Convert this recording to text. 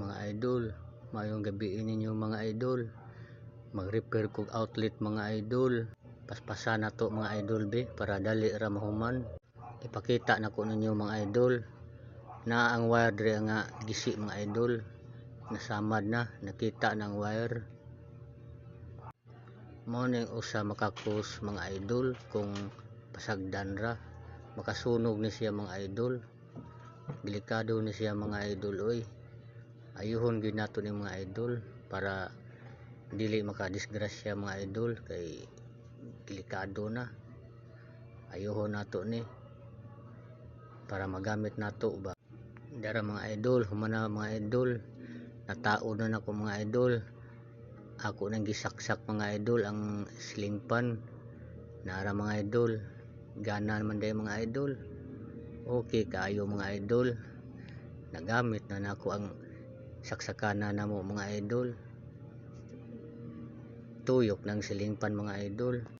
mga idol. Mayong gabi ninyo mga idol. Mag-repair kog outlet mga idol. Paspasan na to mga idol be para dali ra mahuman. Ipakita na ko ninyo mga idol na ang wire dire nga gisi mga idol. Nasamad na, nakita ng wire. Mo ning usa makakos mga idol kung pasagdan ra. Makasunog ni siya mga idol. Delikado ni siya mga idol oy. Ayuhon gyud nato ni mga idol para dili makadisgrasya mga idol kay delikado na. Ayuhon nato ni para magamit nato ba. Dara mga idol, humana mga idol. Natao na nako mga idol. Ako nang gisaksak mga idol ang ceiling fan. Nara mga idol. Gana man day mga idol. Okay kaayo mga idol. Nagamit na nako ang saksakana namo mga idol. Tuyok ng ceiling fan mga idol.